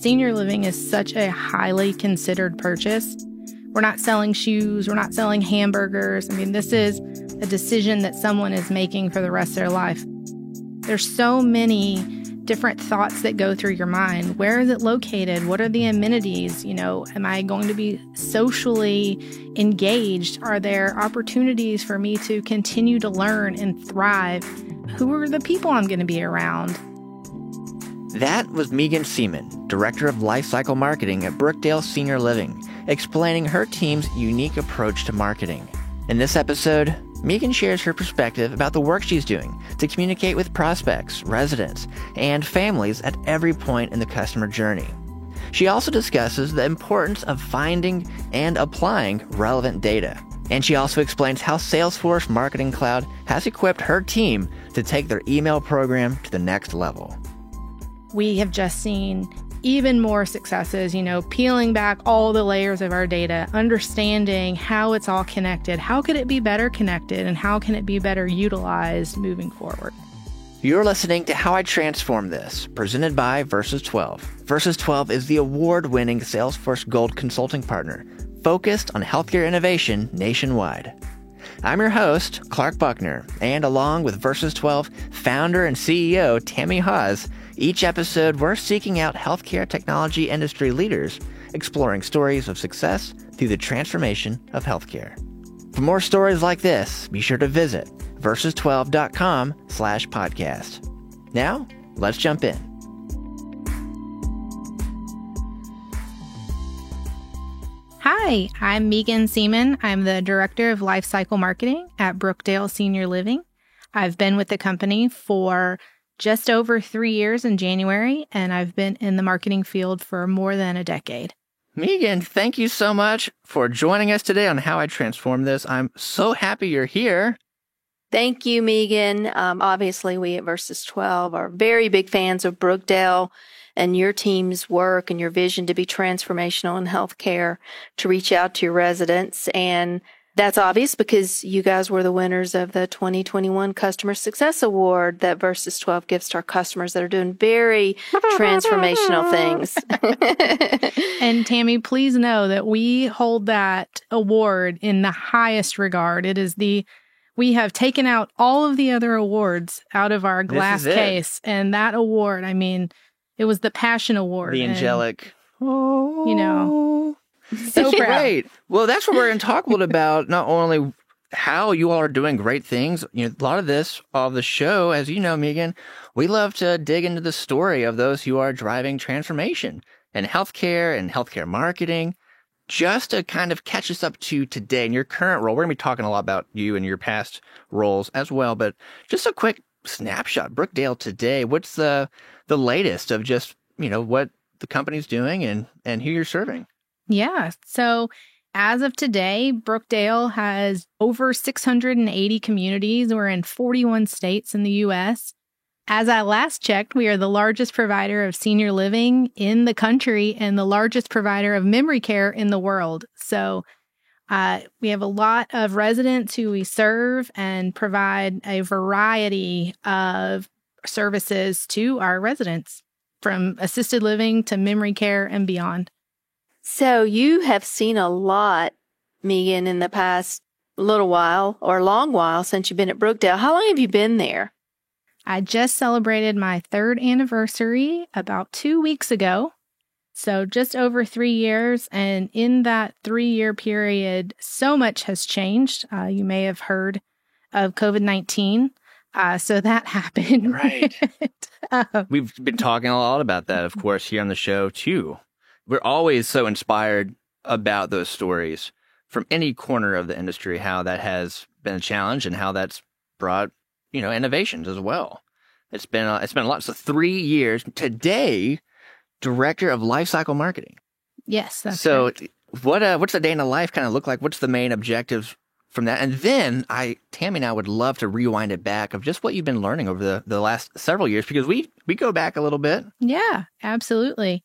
Senior living is such a highly considered purchase. We're not selling shoes. We're not selling hamburgers. I mean, this is a decision that someone is making for the rest of their life. There's so many different thoughts that go through your mind. Where is it located? What are the amenities? Am I going to be socially engaged? Are there opportunities for me to continue to learn and thrive? Who are the people I'm going to be around? That was Megan Seaman, Director of Lifecycle Marketing at Brookdale Senior Living, explaining her team's unique approach to marketing. In this episode, Megan shares her perspective about the work she's doing to communicate with prospects, residents, and families at every point in the customer journey. She also discusses the importance of finding and applying relevant data. And she also explains how Salesforce Marketing Cloud has equipped her team to take their email program to the next level. We have just seen even more successes, peeling back all the layers of our data, understanding how it's all connected. How could it be better connected and how can it be better utilized moving forward? You're listening to How I Transform This, presented by Versus 12. Versus 12 is the award-winning Salesforce Gold consulting partner focused on healthcare innovation nationwide. I'm your host, Clark Buckner, and along with Versus 12 founder and CEO Tammy Haas, each episode we're seeking out healthcare technology industry leaders, exploring stories of success through the transformation of healthcare. For more stories like this, be sure to visit versus12.com/podcast. Now, let's jump in. Hi, I'm Megan Seaman. I'm the Director of Lifecycle Marketing at Brookdale Senior Living. I've been with the company for just over 3 years in January, and I've been in the marketing field for more than a decade. Megan, thank you so much for joining us today on How I Transform This. I'm so happy you're here. Thank you, Megan. Obviously, we at Versus 12 are very big fans of Brookdale and your team's work and your vision to be transformational in healthcare, to reach out to your residents. And that's obvious because you guys were the winners of the 2021 Customer Success Award that Versus 12 gives to our customers that are doing very transformational things. And Tammy, please know that we hold that award in the highest regard. We have taken out all of the other awards out of our glass case. And that award, it was the Passion Award. The angelic. So proud. Great. Well, that's what we're going to talk a little about, not only how you all are doing great things. A lot of the show, as you know, Megan, we love to dig into the story of those who are driving transformation in healthcare and healthcare marketing. Just to kind of catch us up to today in your current role, we're going to be talking a lot about you and your past roles as well, but just a quick snapshot. Brookdale today, what's the latest of just, what the company's doing and who you're serving? Yeah. So as of today, Brookdale has over 680 communities. We're in 41 states in the U.S. As I last checked, we are the largest provider of senior living in the country and the largest provider of memory care in the world. So we have a lot of residents who we serve and provide a variety of services to our residents, from assisted living to memory care and beyond. So you have seen a lot, Megan, in the past little while or long while since you've been at Brookdale. How long have you been there? I just celebrated my 3rd anniversary about 2 weeks ago. So just over 3 years. And in that 3-year period, so much has changed. You may have heard of COVID-19. So that happened. Right. We've been talking a lot about that, of course, here on the show, too. We're always so inspired about those stories from any corner of the industry, how that has been a challenge and how that's brought, innovations as well. It's been a lot. So 3 years today, Director of Lifecycle Marketing. Yes, that's so. Correct. What's the day in the life kind of look like? What's the main objectives from that? And then Tammy and I would love to rewind it back of just what you've been learning over the last several years, because we go back a little bit. Yeah, absolutely.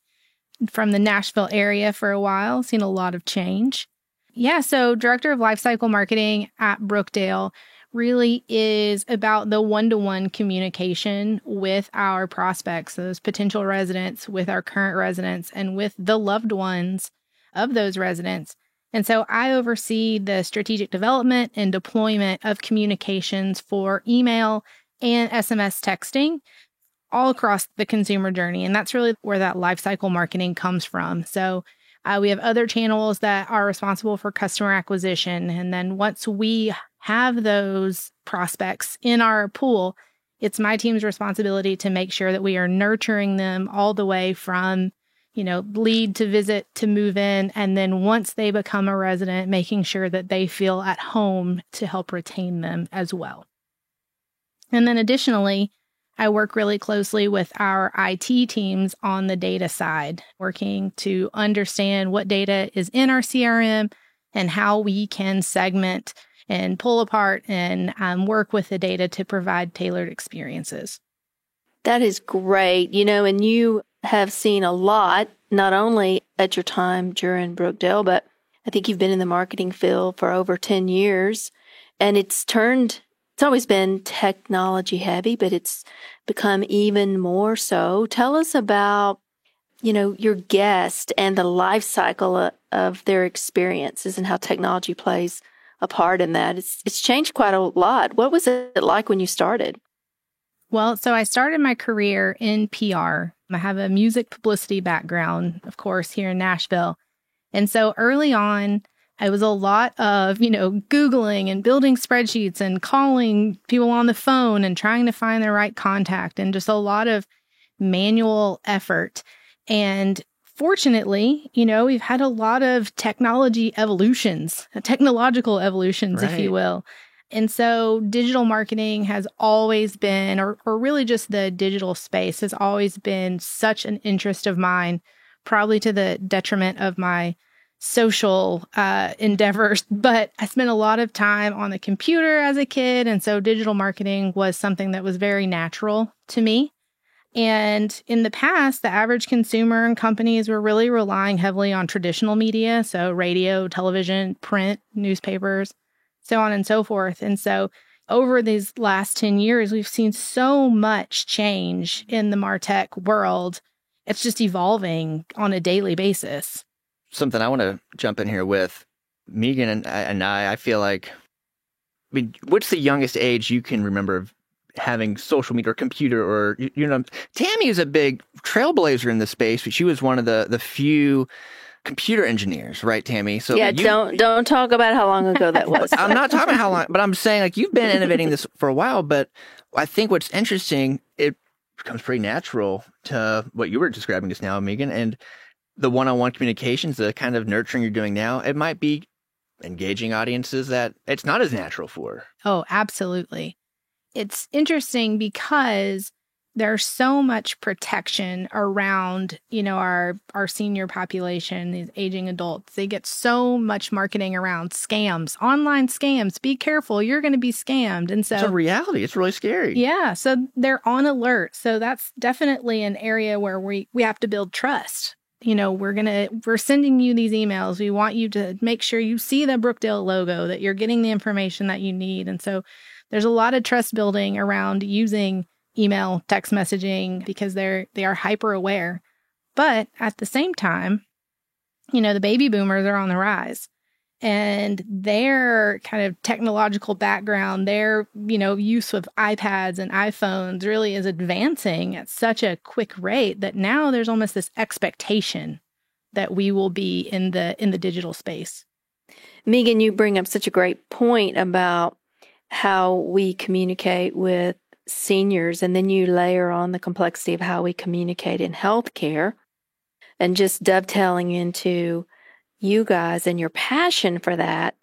From the Nashville area for a while, seen a lot of change. Yeah, so Director of Lifecycle Marketing at Brookdale, really is about the one-to-one communication with our prospects, those potential residents, with our current residents, and with the loved ones of those residents. And so I oversee the strategic development and deployment of communications for email and SMS texting all across the consumer journey. And that's really where that lifecycle marketing comes from. So we have other channels that are responsible for customer acquisition. And then once we have those prospects in our pool, it's my team's responsibility to make sure that we are nurturing them all the way from, lead to visit to move in. And then once they become a resident, making sure that they feel at home to help retain them as well. And then additionally, I work really closely with our IT teams on the data side, working to understand what data is in our CRM and how we can segment and pull apart and work with the data to provide tailored experiences. That is great. And you have seen a lot, not only at your time during Brookdale, but I think you've been in the marketing field for over 10 years. And it's always been technology heavy, but it's become even more so. Tell us about, your guest and the life cycle of their experiences and how technology plays a part in that. It's changed quite a lot. What was it like when you started? Well, so I started my career in PR. I have a music publicity background, of course, here in Nashville. And so early on, I was a lot of, Googling and building spreadsheets and calling people on the phone and trying to find the right contact and just a lot of manual effort. And fortunately, we've had a lot of technological evolutions, right, if you will. And so digital marketing has always been, or really just the digital space has always been such an interest of mine, probably to the detriment of my social endeavors. But I spent a lot of time on the computer as a kid. And so digital marketing was something that was very natural to me. And in the past, the average consumer and companies were really relying heavily on traditional media. So radio, television, print, newspapers, so on and so forth. And so over these last 10 years, we've seen so much change in the MarTech world. It's just evolving on a daily basis. Something I want to jump in here with, Megan and I feel like, what's the youngest age you can remember of having social media or computer or, Tammy is a big trailblazer in the space, but she was one of the few computer engineers, right, Tammy? So yeah, don't talk about how long ago that was. I'm not talking about how long, but I'm saying you've been innovating this for a while, but I think what's interesting, it becomes pretty natural to what you were describing just now, Megan, and the one-on-one communications, the kind of nurturing you're doing now, it might be engaging audiences that it's not as natural for. Oh, absolutely. It's interesting because there's so much protection around, our senior population, these aging adults. They get so much marketing around scams, online scams. Be careful, you're going to be scammed. And so it's a reality. It's really scary. Yeah. So they're on alert. So that's definitely an area where we have to build trust. We're sending you these emails. We want you to make sure you see the Brookdale logo, that you're getting the information that you need. And so there's a lot of trust building around using email, text messaging, because they are hyper aware. But at the same time, the baby boomers are on the rise, and their kind of technological background, their, use of iPads and iPhones really is advancing at such a quick rate that now there's almost this expectation that we will be in the digital space. Megan, you bring up such a great point about how we communicate with seniors, and then you layer on the complexity of how we communicate in healthcare, and just dovetailing into you guys and your passion for that.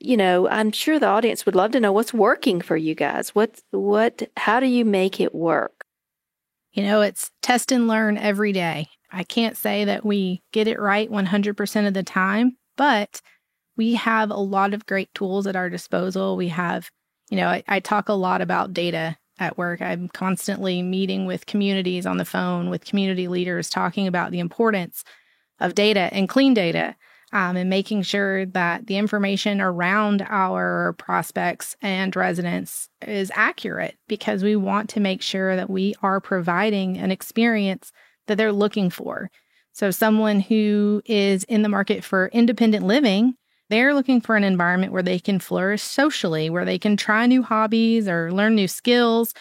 I'm sure the audience would love to know what's working for you guys. How do you make it work? It's test and learn every day. I can't say that we get it right 100% of the time, but we have a lot of great tools at our disposal. We have, I talk a lot about data at work. I'm constantly meeting with communities on the phone, with community leaders, talking about the importance of data and clean data. and making sure that the information around our prospects and residents is accurate, because we want to make sure that we are providing an experience that they're looking for. So someone who is in the market for independent living, they're looking for an environment where they can flourish socially, where they can try new hobbies or learn new skills,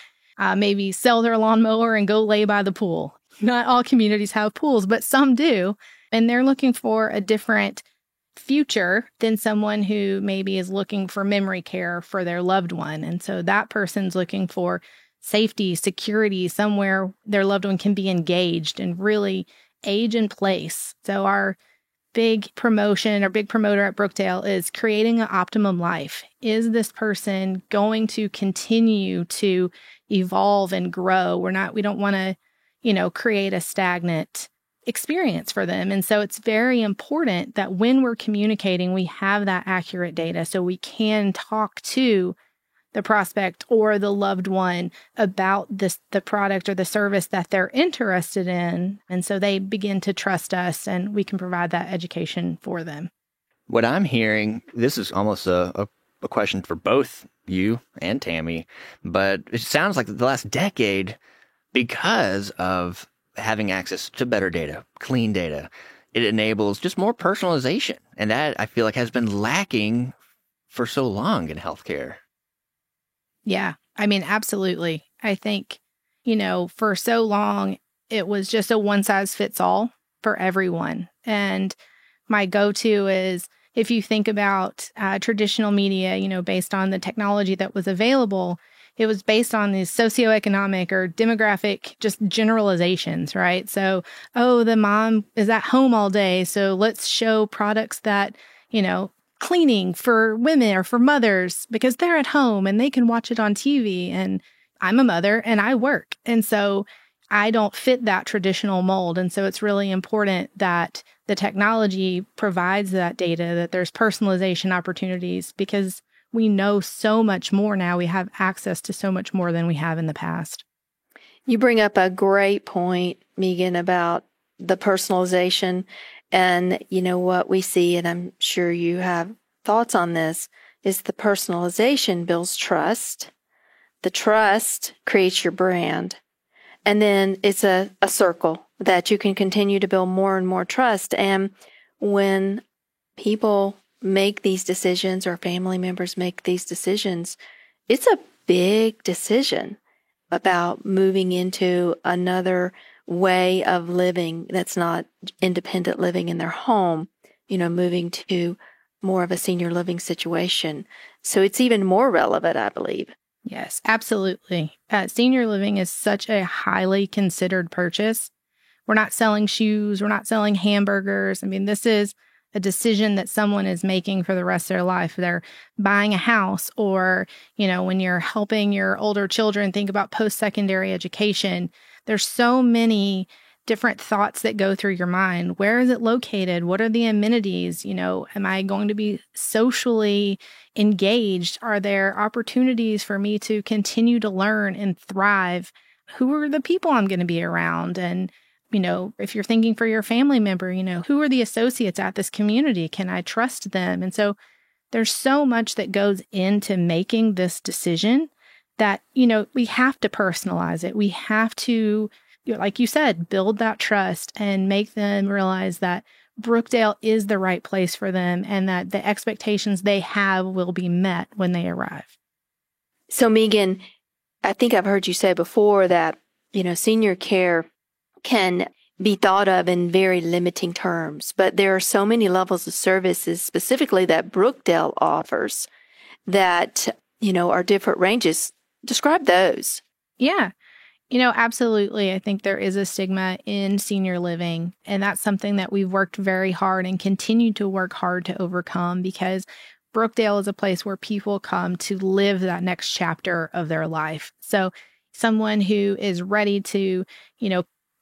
maybe sell their lawnmower and go lay by the pool. Not all communities have pools, but some do. And they're looking for a different future than someone who maybe is looking for memory care for their loved one. And so that person's looking for safety, security, somewhere their loved one can be engaged and really age in place. So our big promoter at Brookdale is creating an optimum life. Is this person going to continue to evolve and grow? We don't want to, create a stagnant experience for them. And so it's very important that when we're communicating, we have that accurate data so we can talk to the prospect or the loved one about the product or the service that they're interested in. And so they begin to trust us and we can provide that education for them. What I'm hearing, this is almost a question for both you and Tammy, but it sounds like the last decade, because of having access to better data, clean data, it enables just more personalization. And that, I feel like, has been lacking for so long in healthcare. Yeah, absolutely. I think, for so long, it was just a one size fits all for everyone. And my go-to is, if you think about traditional media, based on the technology that was available, it was based on these socioeconomic or demographic just generalizations, right? So, the mom is at home all day, so let's show products that, cleaning for women or for mothers because they're at home and they can watch it on TV. And I'm a mother and I work. And so I don't fit that traditional mold. And so it's really important that the technology provides that data, that there's personalization opportunities, because we know so much more now. We have access to so much more than we have in the past. You bring up a great point, Megan, about the personalization. And what we see, and I'm sure you have thoughts on this, is the personalization builds trust. The trust creates your brand. And then it's a circle that you can continue to build more and more trust. And when people make these decisions or family members make these decisions, it's a big decision about moving into another way of living that's not independent living in their home, moving to more of a senior living situation. So it's even more relevant, I believe. Yes, absolutely. Senior living is such a highly considered purchase. We're not selling shoes. We're not selling hamburgers. This is a decision that someone is making for the rest of their life. They're buying a house, or, when you're helping your older children think about post-secondary education, there's so many different thoughts that go through your mind. Where is it located? What are the amenities? Am I going to be socially engaged? Are there opportunities for me to continue to learn and thrive? Who are the people I'm going to be around? And, if you're thinking for your family member, who are the associates at this community? Can I trust them? And so there's so much that goes into making this decision that, we have to personalize it. We have to, like you said, build that trust and make them realize that Brookdale is the right place for them and that the expectations they have will be met when they arrive. So, Megan, I think I've heard you say before that, senior care can be thought of in very limiting terms, but there are so many levels of services specifically that Brookdale offers that, are different ranges. Describe those. Yeah. Absolutely. I think there is a stigma in senior living, and that's something that we've worked very hard and continue to work hard to overcome, because Brookdale is a place where people come to live that next chapter of their life. So someone who is ready to,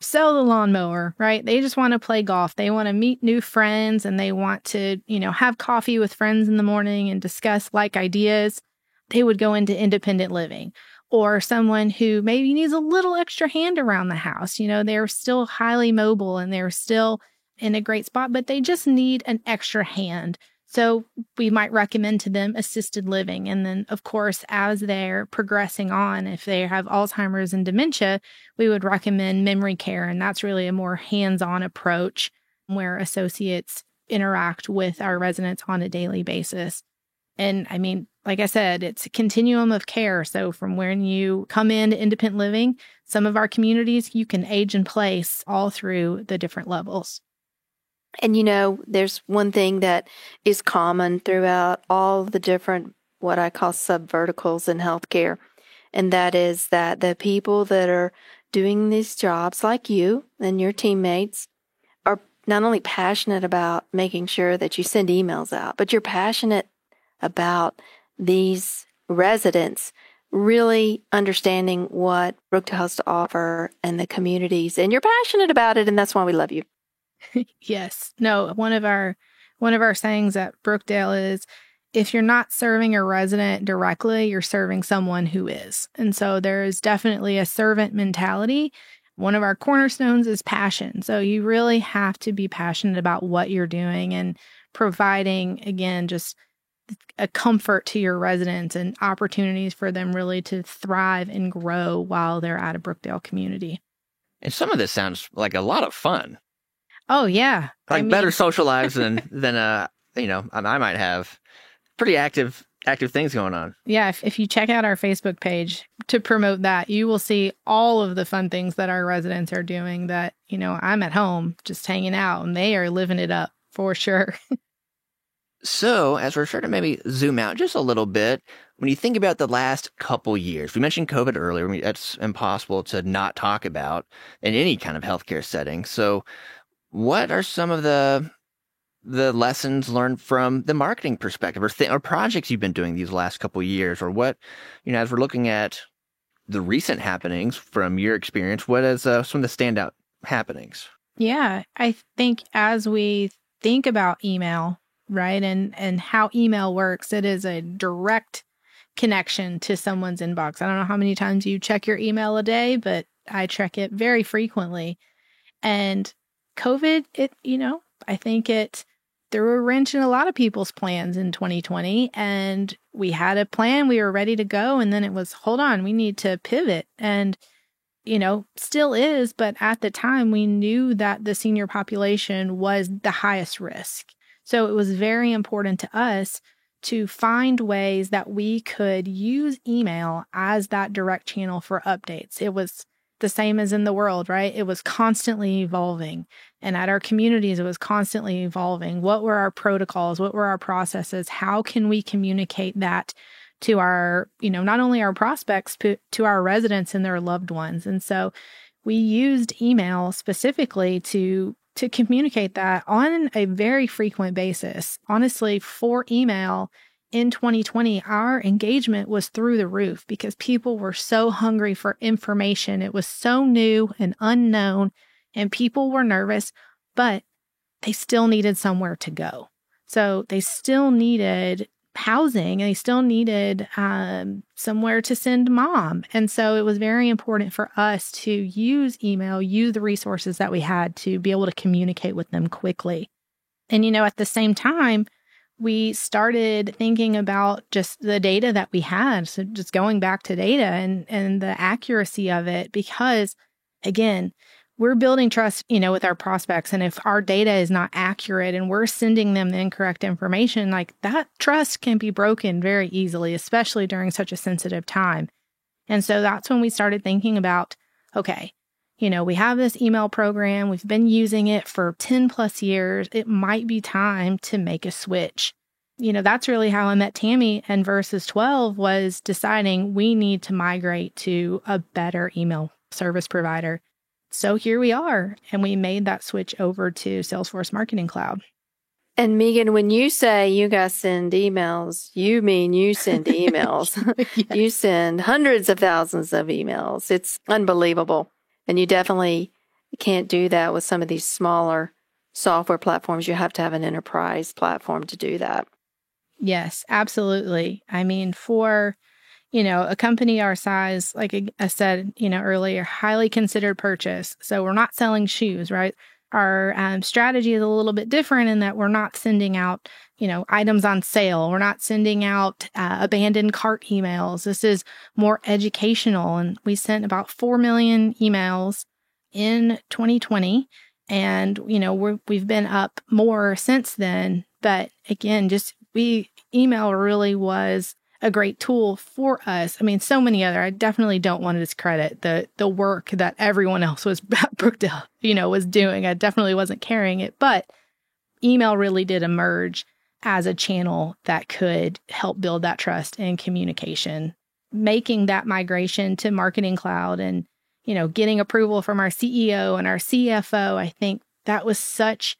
sell the lawnmower, right? They just want to play golf. They want to meet new friends and they want to, have coffee with friends in the morning and discuss ideas. They would go into independent living. Or someone who maybe needs a little extra hand around the house. They're still highly mobile and they're still in a great spot, but they just need an extra hand. So we might recommend to them assisted living. And then, of course, as they're progressing on, if they have Alzheimer's and dementia, we would recommend memory care. And that's really a more hands-on approach where associates interact with our residents on a daily basis. And I mean, like I said, it's a continuum of care. So from when you come into independent living, some of our communities, you can age in place all through the different levels. And, there's one thing that is common throughout all the different, what I call subverticals in healthcare. And that is that the people that are doing these jobs like you and your teammates are not only passionate about making sure that you send emails out, but you're passionate about these residents really understanding what Brookdale has to offer and the communities. And you're passionate about it, and that's why we love you. Yes. No, one of our sayings at Brookdale is, if you're not serving a resident directly, you're serving someone who is. And so there is definitely a servant mentality. One of our cornerstones is passion. So you really have to be passionate about what you're doing and providing, again, just a comfort to your residents and opportunities for them really to thrive and grow while they're at a Brookdale community. And some of this sounds like a lot of fun. Oh, yeah. Better social lives than I might have. Pretty active things going on. Yeah, if you check out our Facebook page to promote that, you will see all of the fun things that our residents are doing that, I'm at home just hanging out and they are living it up for sure. So, as we're starting to maybe zoom out just a little bit, when you think about the last couple years, we mentioned COVID earlier. I mean, that's impossible to not talk about in any kind of healthcare setting. So, what are some of the lessons learned from the marketing perspective or projects you've been doing these last couple of years? Or what, as we're looking at the recent happenings from your experience, what is some of the standout happenings? Yeah, I think as we think about email, right, and how email works, it is a direct connection to someone's inbox. I don't know how many times you check your email a day, but I check it very frequently. And COVID, I think it threw a wrench in a lot of people's plans in 2020. And we had a plan, we were ready to go. And then it was, hold on, we need to pivot. And, still is. But at the time, we knew that the senior population was the highest risk. So it was very important to us to find ways that we could use email as that direct channel for updates. It was the same as in the world, right? It was constantly evolving. And at our communities, it was constantly evolving. What were our protocols? What were our processes? How can we communicate that to our, not only our prospects, but to our residents and their loved ones? And so we used email specifically to communicate that on a very frequent basis. Honestly, for email in 2020, our engagement was through the roof because people were so hungry for information. It was so new and unknown, and people were nervous, but they still needed somewhere to go. So they still needed housing, and they still needed somewhere to send mom. And so it was very important for us to use email, use the resources that we had to be able to communicate with them quickly. And, at the same time, we started thinking about just the data that we had. So just going back to data and the accuracy of it, because again, we're building trust, with our prospects. And if our data is not accurate and we're sending them the incorrect information, like that trust can be broken very easily, especially during such a sensitive time. And so that's when we started thinking about, okay, we have this email program. We've been using it for 10 plus years. It might be time to make a switch. That's really how I met Tammy, and Versus 12 was deciding we need to migrate to a better email service provider. So here we are, and we made that switch over to Salesforce Marketing Cloud. And Megan, when you say you guys send emails, you mean you send emails. Yes. You send hundreds of thousands of emails. It's unbelievable. And you definitely can't do that with some of these smaller software platforms. You have to have an enterprise platform to do that. Yes, absolutely. I mean, for, a company our size, like I said, earlier, highly considered purchase. So we're not selling shoes, right? our strategy is a little bit different in that we're not sending out, items on sale. We're not sending out abandoned cart emails. This is more educational. And we sent about 4 million emails in 2020. And, we've been up more since then. But again, email really was a great tool for us. I mean, so many other, I definitely don't want to discredit the work that everyone else was at Brookdale, was doing. I definitely wasn't carrying it, but email really did emerge as a channel that could help build that trust and communication. Making that migration to Marketing Cloud and, getting approval from our CEO and our CFO, I think that was such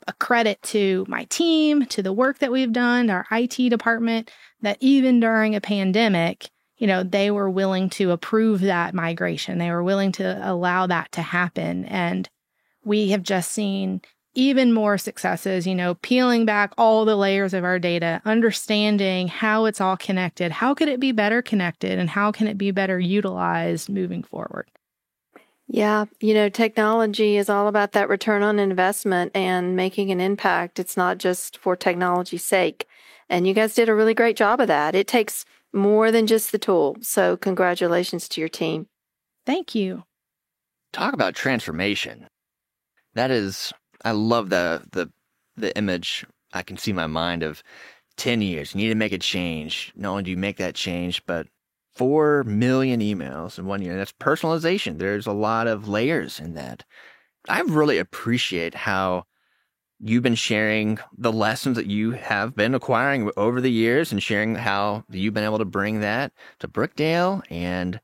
a credit to my team, to the work that we've done, our IT department, that even during a pandemic, they were willing to approve that migration. They were willing to allow that to happen. And we have just seen even more successes, peeling back all the layers of our data, understanding how it's all connected. How could it be better connected and how can it be better utilized moving forward? Yeah, technology is all about that return on investment and making an impact. It's not just for technology's sake. And you guys did a really great job of that. It takes more than just the tool. So congratulations to your team. Thank you. Talk about transformation. That is, I love the image. I can see my mind of 10 years. You need to make a change. Not only do you make that change, but 4 million emails in 1 year. That's personalization. There's a lot of layers in that. I really appreciate how you've been sharing the lessons that you have been acquiring over the years and sharing how you've been able to bring that to Brookdale. And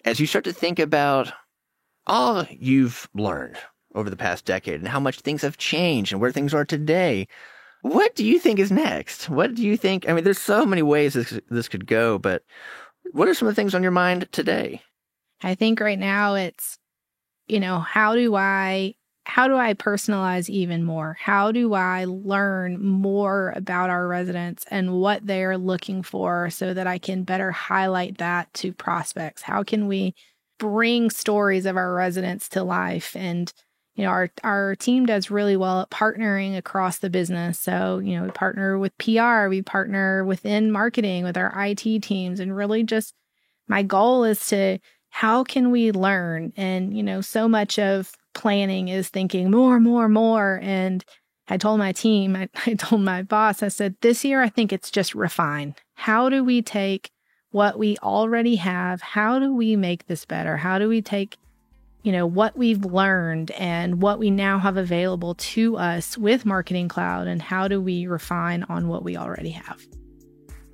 as you start to think about all you've learned over the past decade and how much things have changed and where things are today, what do you think is next? What do you think? I mean, there's so many ways this could go, but what are some of the things on your mind today? I think right now it's, how do I personalize even more? How do I learn more about our residents and what they're looking for so that I can better highlight that to prospects? How can we bring stories of our residents to life? And, our team does really well at partnering across the business. So, we partner with PR, we partner within marketing with our IT teams, and really just my goal is to, how can we learn? And, so much of planning is thinking more. And I told my team, I told my boss, I said, this year, I think it's just refine. How do we take what we already have? How do we make this better? How do we take what we've learned and what we now have available to us with Marketing Cloud, and how do we refine on what we already have?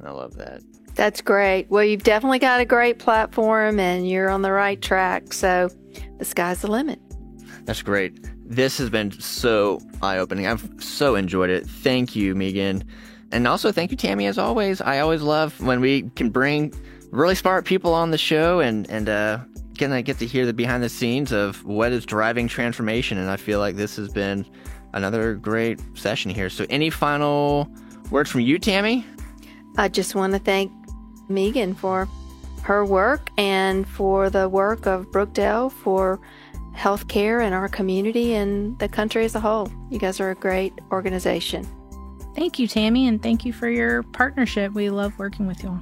I love that. That's great. Well, you've definitely got a great platform and you're on the right track. So the sky's the limit. That's great. This has been so eye-opening. I've so enjoyed it. Thank you, Megan. And also thank you, Tammy, as always. I always love when we can bring really smart people on the show and I get to hear the behind the scenes of what is driving transformation. And I feel like this has been another great session here. So any final words from you, Tammy? I just want to thank Megan for her work and for the work of Brookdale for healthcare in our community and the country as a whole. You guys are a great organization. Thank you, Tammy, and thank you for your partnership. We love working with you all.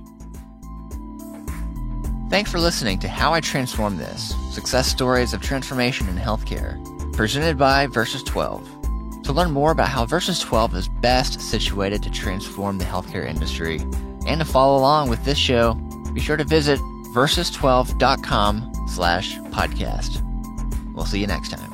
Thanks for listening to How I Transformed This, Success Stories of Transformation in Healthcare, presented by Versus 12. To learn more about how Versus 12 is best situated to transform the healthcare industry and to follow along with this show, be sure to visit versus12.com/podcast. We'll see you next time.